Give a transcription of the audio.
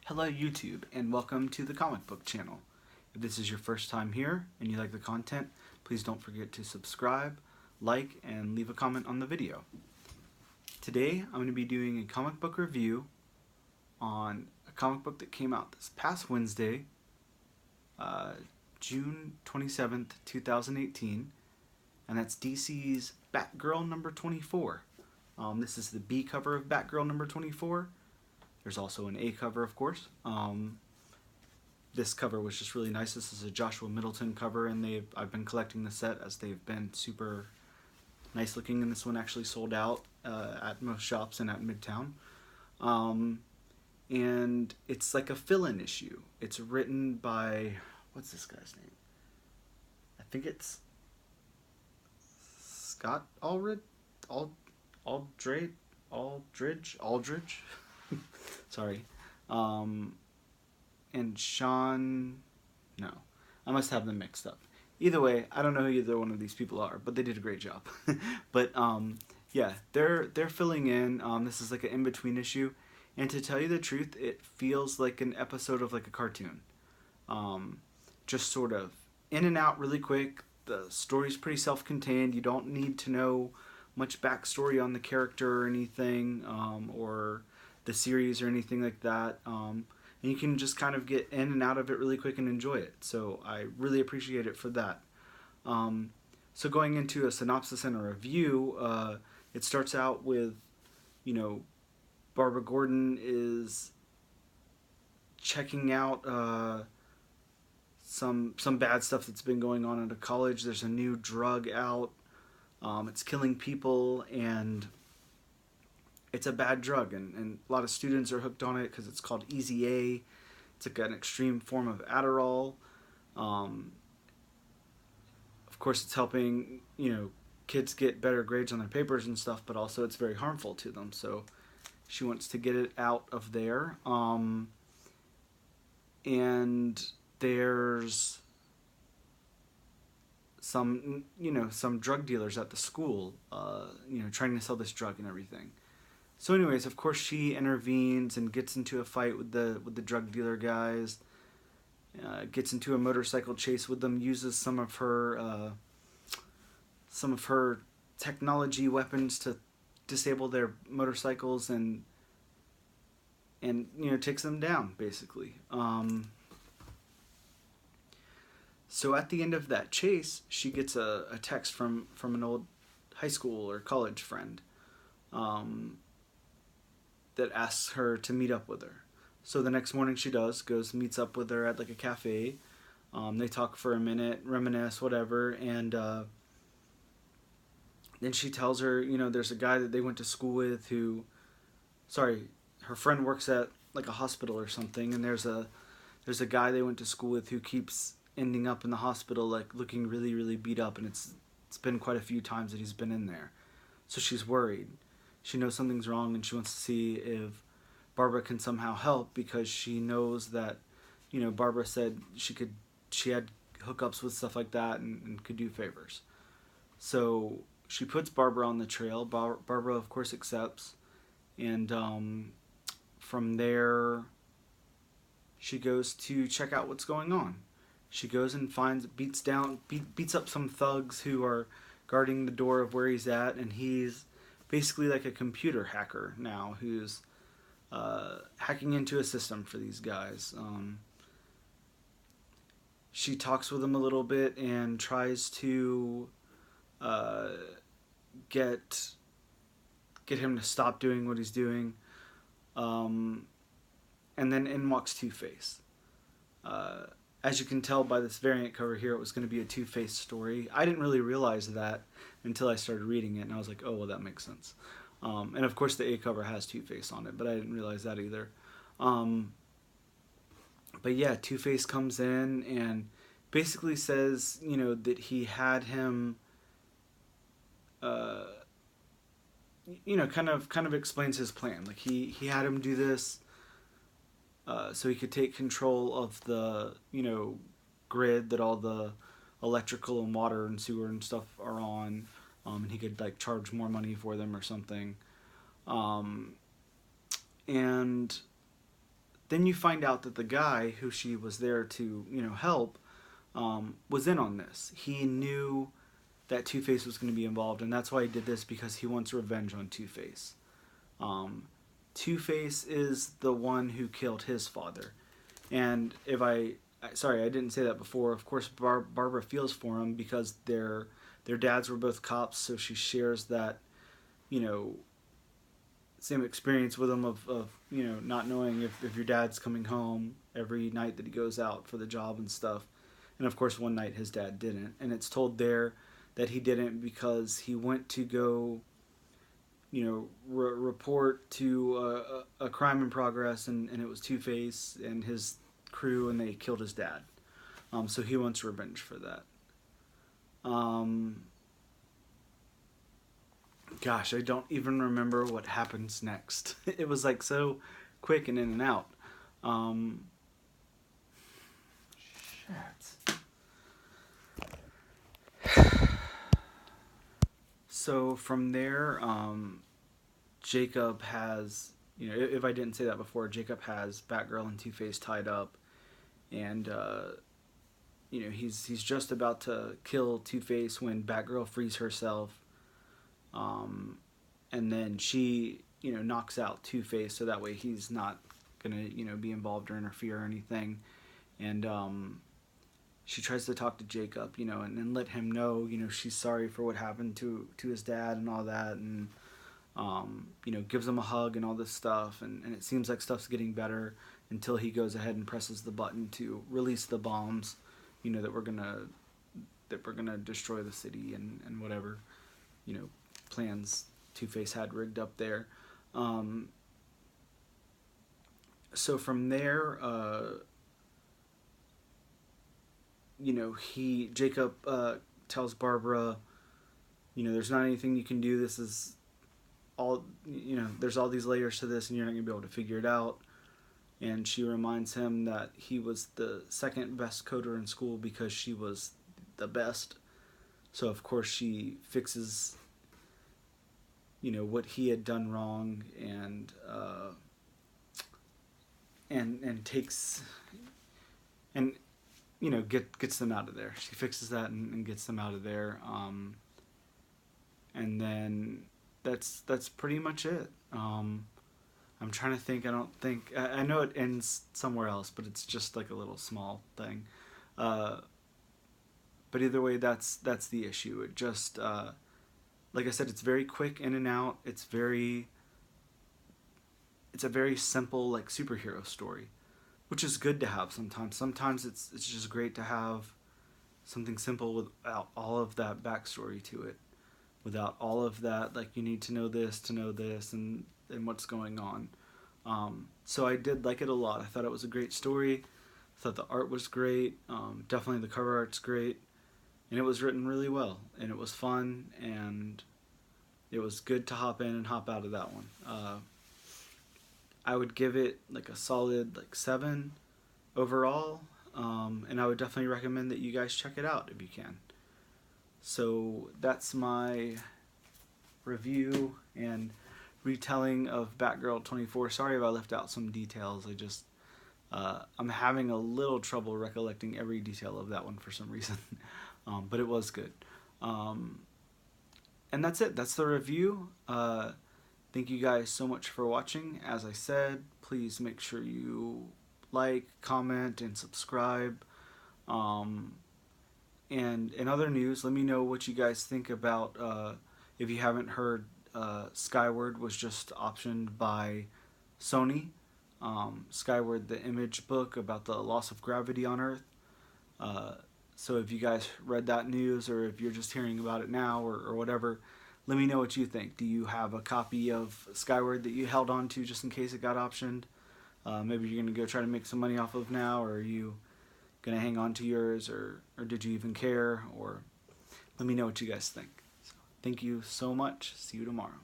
Hello YouTube, and welcome to the comic book channel. If this is your first time here and you like the content, please don't forget to subscribe, like, and leave a comment on the video. Today I'm going to be doing a comic book review on a comic book that came out this past Wednesday, June 27th, 2018, and that's DC's Batgirl number 24. This is the B cover of Batgirl number 24. There's also an A cover, of course. This cover was just really nice. This is a Joshua Middleton cover, and I've been collecting the set as they've been super nice looking, and this one actually sold out at most shops and at Midtown. And it's like a fill-in issue. It's written by, what's this guy's name? I think it's Scott Aldridge. Sorry. And Sean, no, I must have them mixed up. Either way, I don't know who either one of these people are, but they did a great job. But yeah, they're filling in. This is like an in-between issue, and to tell you the truth, it feels like an episode of like a cartoon. Just sort of in and out really quick. The story's pretty self-contained. You don't need to know much backstory on the character or anything, or the series or anything like that. And you can just kind of get in and out of it really quick and enjoy it. So I really appreciate it for that. So going into a synopsis and a review, it starts out with, Barbara Gordon is checking out some bad stuff that's been going on at a college. There's a new drug out. It's killing people, and it's a bad drug, and a lot of students are hooked on it because it's called Easy A. It's like an extreme form of Adderall. Of course, it's helping, kids get better grades on their papers and stuff, but also it's very harmful to them. So she wants to get it out of there. And there's some drug dealers at the school, trying to sell this drug and everything. So anyways, of course she intervenes and gets into a fight with the drug dealer guys, gets into a motorcycle chase with them, uses some of her technology weapons to disable their motorcycles, and takes them down, basically. So at the end of that chase, she gets a text from an old high school or college friend, that asks her to meet up with her. So the next morning she meets up with her at like a cafe. They talk for a minute, reminisce, whatever, and then she tells her, there's a guy that they went to school with her friend works at like a hospital or something, and there's a guy they went to school with who keeps ending up in the hospital like looking really, really beat up, and it's been quite a few times that he's been in there. So she's worried. She knows something's wrong, and she wants to see if Barbara can somehow help, because she knows that, Barbara said she had hookups with stuff like that and could do favors. So she puts Barbara on the trail. Barbara, of course, accepts, and from there, she goes to check out what's going on. She goes and beats up some thugs who are guarding the door of where he's at, and he's basically like a computer hacker now who's hacking into a system for these guys. She talks with him a little bit and tries to get him to stop doing what he's doing. And then in walks Two-Face. As you can tell by this variant cover here, it was going to be a Two-Face story. I didn't really realize that until I started reading it, and I was like, oh, well, that makes sense. And of course the A cover has Two-Face on it, but I didn't realize that either. But yeah, Two-Face comes in and basically says, that he had him, kind of explains his plan. Like he had him do this, so he could take control of the, grid that all the electrical and water and sewer and stuff are on, and he could like charge more money for them or something. And then you find out that the guy who she was there to, help, was in on this. He knew that Two-Face was going to be involved, and that's why he did this, because he wants revenge on Two-Face. Um, Two-Face is the one who killed his father. And sorry, I didn't say that before. Of course, Barbara feels for him because their dads were both cops, so she shares that, same experience with him of not knowing if your dad's coming home every night that he goes out for the job and stuff. And of course, one night his dad didn't. And it's told there that he didn't because he went to go, report to a crime in progress, and it was Two-Face and his crew, and they killed his dad. So he wants revenge for that. Gosh, I don't even remember what happens next. It was like so quick and in and out. Shit. So from there, Jacob has, if I didn't say that before, Jacob has Batgirl and Two-Face tied up, and he's just about to kill Two-Face when Batgirl frees herself, and then she knocks out Two-Face so that way he's not gonna be involved or interfere or anything, and she tries to talk to Jacob, and let him know, she's sorry for what happened to his dad and all that, and gives him a hug and all this stuff, and it seems like stuff's getting better until he goes ahead and presses the button to release the bombs, that we're gonna destroy the city and whatever, plans Two-Face had rigged up there. So from there, Jacob tells Barbara, there's not anything you can do. This is all, there's all these layers to this, and you're not gonna be able to figure it out. And she reminds him that he was the second best coder in school because she was the best. So of course she fixes, what he had done wrong, and takes and gets them out of there. She fixes that and gets them out of there. And then that's pretty much it. I'm trying to think. I know it ends somewhere else, but it's just like a little small thing. But either way, that's the issue. It just, like I said, it's very quick in and out. It's a very simple, like, superhero story, which is good to have sometimes. Sometimes it's just great to have something simple without all of that backstory to it, without all of that, like, you need to know this, and what's going on. So I did like it a lot. I thought it was a great story. I thought the art was great. Definitely the cover art's great. And it was written really well. And it was fun. And it was good to hop in and hop out of that one. I would give it like a solid 7 overall. And I would definitely recommend that you guys check it out if you can. So that's my review and retelling of Batgirl 24. Sorry if I left out some details. I'm having a little trouble recollecting every detail of that one for some reason. But it was good. And that's it. That's the review. Thank you guys so much for watching. As I said, please make sure you like, comment, and subscribe. And in other news, let me know what you guys think about, if you haven't heard, Skyward was just optioned by Sony. Skyward, the Image book about the loss of gravity on Earth. So if you guys read that news, or if you're just hearing about it now, or whatever, let me know what you think. Do you have a copy of Skyward that you held on to just in case it got optioned? Maybe you're going to go try to make some money off of now, or are you going to hang on to yours, or did you even care? Or let me know what you guys think. So, thank you so much. See you tomorrow.